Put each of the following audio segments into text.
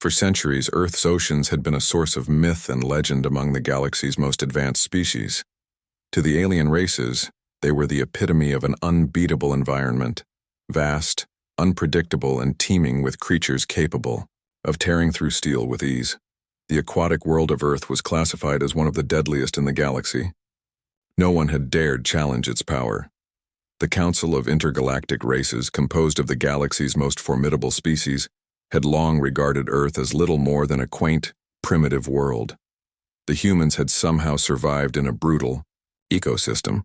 For centuries, Earth's oceans had been a source of myth and legend among the galaxy's most advanced species. To the alien races, they were the epitome of an unbeatable environment, vast, unpredictable, and teeming with creatures capable of tearing through steel with ease. The aquatic world of Earth was classified as one of the deadliest in the galaxy. No one had dared challenge its power. The Council of Intergalactic Races, composed of the galaxy's most formidable species, had long regarded Earth as little more than a quaint, primitive world. The humans had somehow survived in a brutal ecosystem,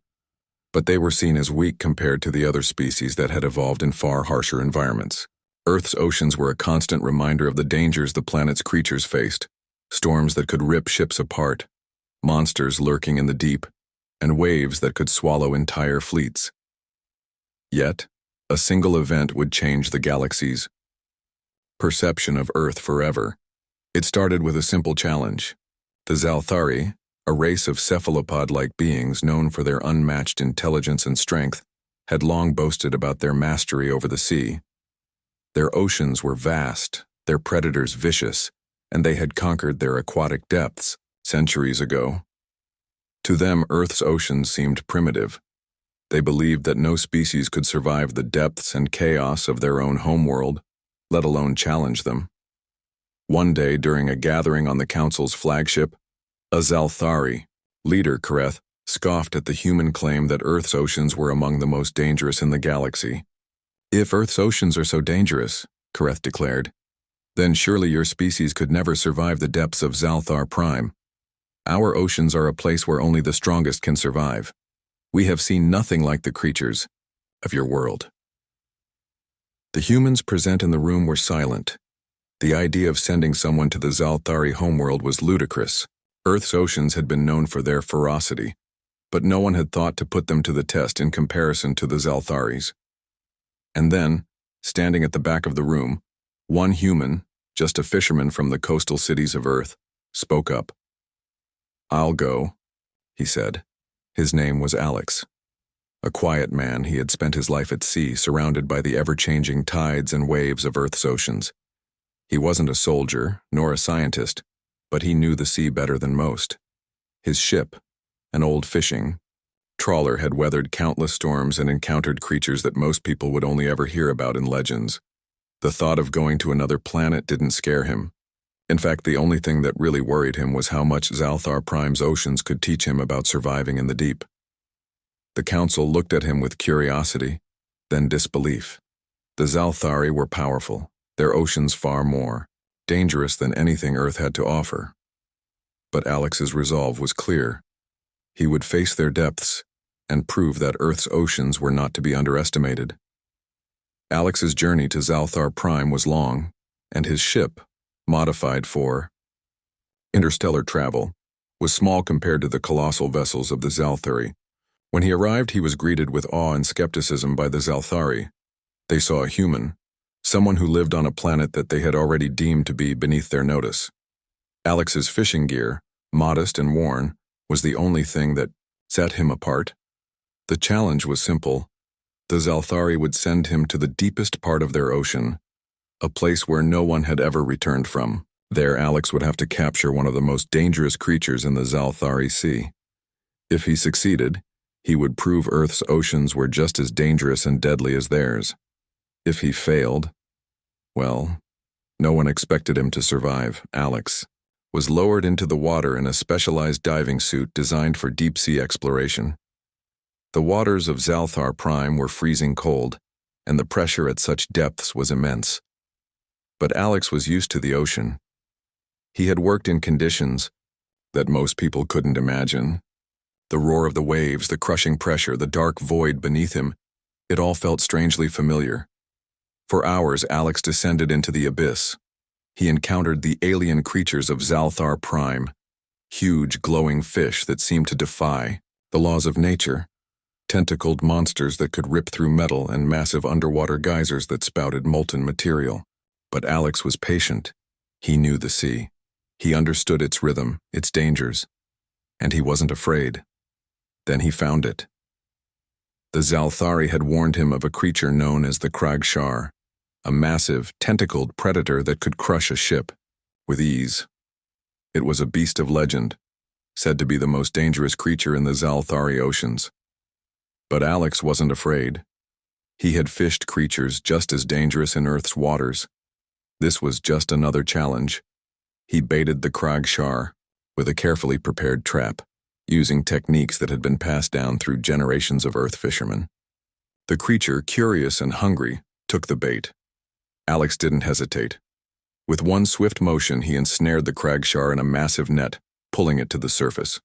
but they were seen as weak compared to the other species that had evolved in far harsher environments. Earth's oceans were a constant reminder of the dangers the planet's creatures faced, storms that could rip ships apart, monsters lurking in the deep, and waves that could swallow entire fleets. Yet, a single event would change the galaxy's perception of Earth forever. It started with a simple challenge. The Zalthari, a race of cephalopod-like beings known for their unmatched intelligence and strength, had long boasted about their mastery over the sea. Their oceans were vast, their predators vicious, and they had conquered their aquatic depths centuries ago. To them, Earth's oceans seemed primitive. They believed that no species could survive the depths and chaos of their own homeworld, let alone challenge them. One day, during a gathering on the Council's flagship, a Zalthari, leader Kareth, scoffed at the human claim that Earth's oceans were among the most dangerous in the galaxy. "If Earth's oceans are so dangerous," Kareth declared, "then surely your species could never survive the depths of Zalthar Prime. Our oceans are a place where only the strongest can survive. We have seen nothing like the creatures of your world." The humans present in the room were silent. The idea of sending someone to the Zalthari homeworld was ludicrous. Earth's oceans had been known for their ferocity, but no one had thought to put them to the test in comparison to the Zaltharis. And then, standing at the back of the room, one human, just a fisherman from the coastal cities of Earth, spoke up. "I'll go," he said. His name was Alex. A quiet man, he had spent his life at sea, surrounded by the ever-changing tides and waves of Earth's oceans. He wasn't a soldier, nor a scientist, but he knew the sea better than most. His ship, an old fishing trawler, had weathered countless storms and encountered creatures that most people would only ever hear about in legends. The thought of going to another planet didn't scare him. In fact, the only thing that really worried him was how much Zalthar Prime's oceans could teach him about surviving in the deep. The Council looked at him with curiosity, then disbelief. The Zalthari were powerful, their oceans far more dangerous than anything Earth had to offer. But Alex's resolve was clear. He would face their depths and prove that Earth's oceans were not to be underestimated. Alex's journey to Zalthar Prime was long, and his ship, modified for interstellar travel, was small compared to the colossal vessels of the Zalthari. When he arrived, he was greeted with awe and skepticism by the Zalthari. They saw a human, someone who lived on a planet that they had already deemed to be beneath their notice. Alex's fishing gear, modest and worn, was the only thing that set him apart. The challenge was simple. The Zalthari would send him to the deepest part of their ocean, a place where no one had ever returned from. There, Alex would have to capture one of the most dangerous creatures in the Zalthari Sea. If he succeeded, he would prove Earth's oceans were just as dangerous and deadly as theirs. If he failed, well, no one expected him to survive. Alex was lowered into the water in a specialized diving suit designed for deep-sea exploration. The waters of Zalthar Prime were freezing cold, and the pressure at such depths was immense. But Alex was used to the ocean. He had worked in conditions that most people couldn't imagine. The roar of the waves, the crushing pressure, the dark void beneath him, it all felt strangely familiar. For hours, Alex descended into the abyss. He encountered the alien creatures of Zalthar Prime, huge glowing fish that seemed to defy the laws of nature, tentacled monsters that could rip through metal, and massive underwater geysers that spouted molten material. But Alex was patient. He knew the sea. He understood its rhythm, its dangers, and he wasn't afraid. Then he found it. The Zalthari had warned him of a creature known as the Kragshar, a massive, tentacled predator that could crush a ship. with ease. It was a beast of legend, said to be the most dangerous creature in the Zalthari oceans. But Alex wasn't afraid. He had fished creatures just as dangerous in Earth's waters. This was just another challenge. He baited the Kragshar with a carefully prepared trap, using techniques that had been passed down through generations of Earth fishermen. The creature, curious and hungry, took the bait. Alex didn't hesitate. With one swift motion, he ensnared the Kragshar in a massive net, pulling it to the surface.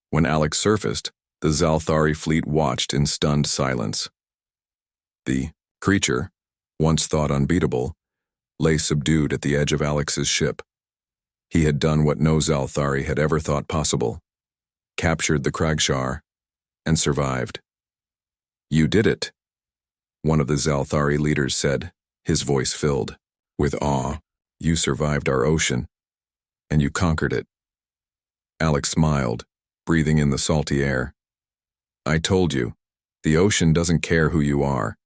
When Alex surfaced, the Zalthari fleet watched in stunned silence. The creature, once thought unbeatable, lay subdued at the edge of Alex's ship. He had done what no Zalthari had ever thought possible: captured the Kragshar and survived. "You did it," one of the Zalthari leaders said, his voice filled with awe. "You survived our ocean, and you conquered it." Alex smiled, breathing in the salty air. "I told you, the ocean doesn't care who you are.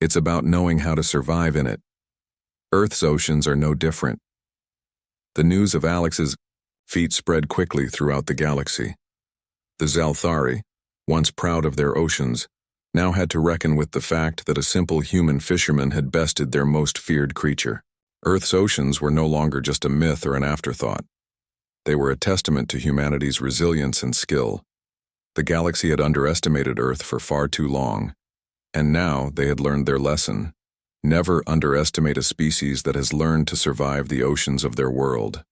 It's about knowing how to survive in it. Earth's oceans are no different." The news of Alex's feat spread quickly throughout the galaxy. The Zalthari, once proud of their oceans, now had to reckon with the fact that a simple human fisherman had bested their most feared creature. Earth's oceans were no longer just a myth or an afterthought. They were a testament to humanity's resilience and skill. The galaxy had underestimated Earth for far too long, and now they had learned their lesson. Never underestimate a species that has learned to survive the oceans of their world.